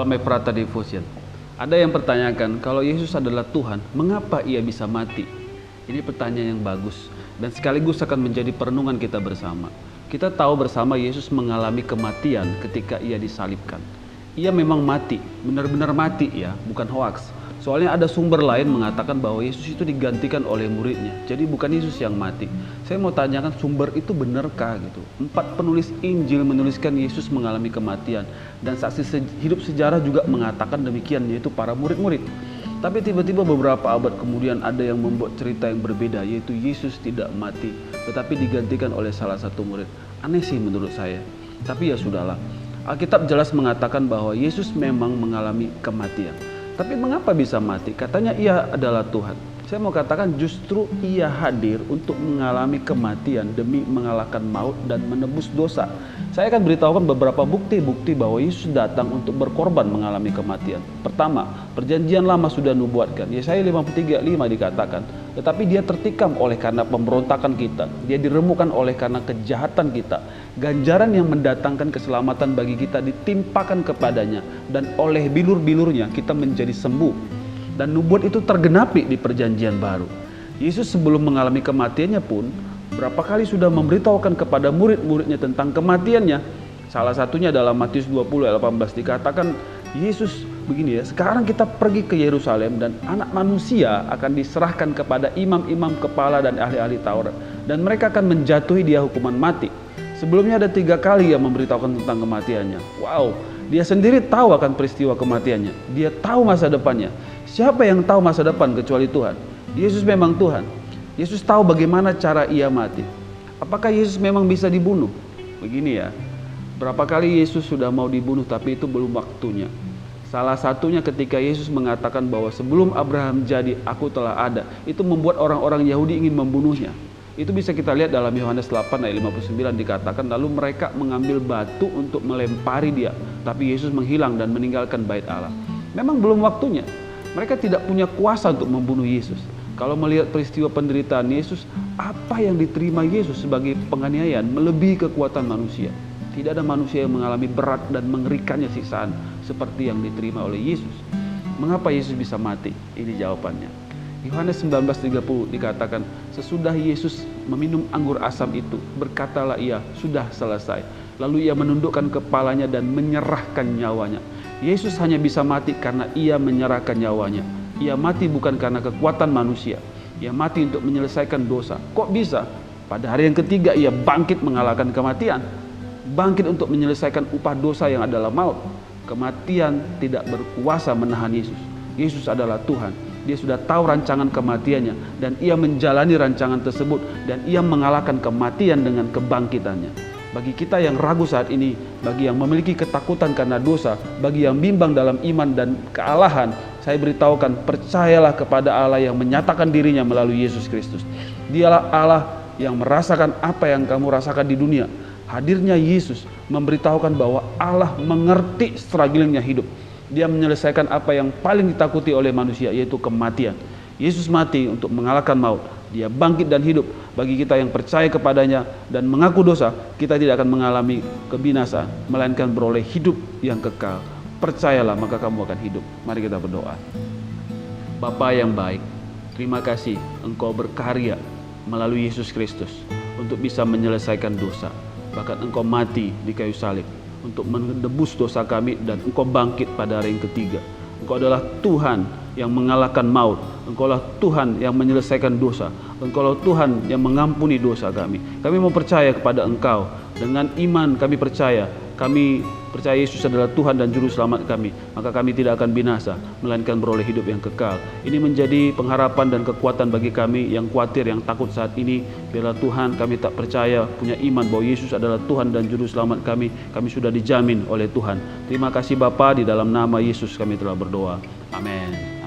Salam Efrata Devotion. Ada yang pertanyakan, kalau Yesus adalah Tuhan, mengapa ia bisa mati? Ini pertanyaan yang bagus dan sekaligus akan menjadi perenungan kita bersama. Kita tahu bersama Yesus mengalami kematian ketika ia disalibkan. Ia memang mati, benar-benar mati ya, bukan hoaks. Soalnya ada sumber lain mengatakan bahwa Yesus itu digantikan oleh muridnya. Jadi bukan Yesus yang mati. Saya mau tanyakan, sumber itu benarkah gitu? 4 penulis Injil menuliskan Yesus mengalami kematian. Dan saksi hidup sejarah juga mengatakan demikian, yaitu para murid-murid. Tapi tiba-tiba beberapa abad kemudian ada yang membuat cerita yang berbeda, yaitu Yesus tidak mati, tetapi digantikan oleh salah satu murid. Aneh sih menurut saya. Tapi ya sudahlah. Alkitab jelas mengatakan bahwa Yesus memang mengalami kematian. Tapi mengapa bisa mati? Katanya ia adalah Tuhan. Saya mau katakan justru ia hadir untuk mengalami kematian demi mengalahkan maut dan menebus dosa. Saya akan beritahukan beberapa bukti-bukti bahwa Yesus datang untuk berkorban mengalami kematian. Pertama, perjanjian lama sudah nubuatkan. Yesaya 53:5 dikatakan, tetapi dia tertikam oleh karena pemberontakan kita. Dia diremukkan oleh karena kejahatan kita. Ganjaran yang mendatangkan keselamatan bagi kita ditimpakan kepadanya, dan oleh bilur-bilurnya kita menjadi sembuh. Dan nubuat itu tergenapi di perjanjian baru. Yesus sebelum mengalami kematiannya pun berapa kali sudah memberitahukan kepada murid-muridnya tentang kematiannya. Salah satunya dalam Matius 20:18 dikatakan Yesus begini ya, sekarang kita pergi ke Yerusalem dan anak manusia akan diserahkan kepada imam-imam kepala dan ahli-ahli Taurat, dan mereka akan menjatuhi dia hukuman mati. Sebelumnya ada 3 kali yang memberitahukan tentang kematiannya. Wow, dia sendiri tahu akan peristiwa kematiannya. Dia tahu masa depannya. Siapa yang tahu masa depan kecuali Tuhan? Yesus memang Tuhan. Yesus tahu bagaimana cara ia mati. Apakah Yesus memang bisa dibunuh? Begini ya, berapa kali Yesus sudah mau dibunuh tapi itu belum waktunya. Salah satunya ketika Yesus mengatakan bahwa sebelum Abraham jadi, aku telah ada. Itu membuat orang-orang Yahudi ingin membunuhnya. Itu bisa kita lihat dalam Yohanes 8:59 dikatakan, lalu mereka mengambil batu untuk melempari dia. Tapi Yesus menghilang dan meninggalkan bait Allah. Memang belum waktunya. Mereka tidak punya kuasa untuk membunuh Yesus. Kalau melihat peristiwa penderitaan Yesus, apa yang diterima Yesus sebagai penganiayaan melebihi kekuatan manusia. Tidak ada manusia yang mengalami berat dan mengerikannya siksaan seperti yang diterima oleh Yesus. Mengapa Yesus bisa mati? Ini jawabannya. Yohanes 19:30 dikatakan, sesudah Yesus meminum anggur asam itu, berkatalah ia, sudah selesai. Lalu ia menundukkan kepalanya dan menyerahkan nyawanya. Yesus hanya bisa mati karena ia menyerahkan nyawanya. Ia mati bukan karena kekuatan manusia. Ia mati untuk menyelesaikan dosa. Kok bisa? Pada hari yang ketiga ia bangkit mengalahkan kematian. Bangkit untuk menyelesaikan upah dosa yang adalah maut. Kematian tidak berkuasa menahan Yesus. Yesus adalah Tuhan. Dia sudah tahu rancangan kematiannya dan ia menjalani rancangan tersebut, dan ia mengalahkan kematian dengan kebangkitannya. Bagi kita yang ragu saat ini, bagi yang memiliki ketakutan karena dosa, bagi yang bimbang dalam iman dan kealahan, saya beritahukan, percayalah kepada Allah yang menyatakan dirinya melalui Yesus Kristus. Dialah Allah yang merasakan apa yang kamu rasakan di dunia. Hadirnya Yesus memberitahukan bahwa Allah mengerti strugglingnya hidup. Dia menyelesaikan apa yang paling ditakuti oleh manusia, yaitu kematian. Yesus mati untuk mengalahkan maut. Dia bangkit dan hidup. Bagi kita yang percaya kepadanya dan mengaku dosa, kita tidak akan mengalami kebinasaan, melainkan beroleh hidup yang kekal. Percayalah, maka kamu akan hidup. Mari kita berdoa. Bapa yang baik, terima kasih Engkau berkarya melalui Yesus Kristus untuk bisa menyelesaikan dosa. Bahkan Engkau mati di kayu salib untuk menebus dosa kami, dan Engkau bangkit pada hari yang ketiga. Engkau adalah Tuhan yang mengalahkan maut. Engkau adalah Tuhan yang menyelesaikan dosa. Engkau adalah Tuhan yang mengampuni dosa kami. Kami mau percaya kepada Engkau. Dengan iman kami percaya. Kami percaya Yesus adalah Tuhan dan Juru Selamat kami. Maka kami tidak akan binasa, melainkan beroleh hidup yang kekal. Ini menjadi pengharapan dan kekuatan bagi kami yang khawatir, yang takut saat ini. Biarlah Tuhan, kami tak percaya, punya iman bahwa Yesus adalah Tuhan dan Juru Selamat kami. Kami sudah dijamin oleh Tuhan. Terima kasih Bapa, di dalam nama Yesus kami telah berdoa. Amin.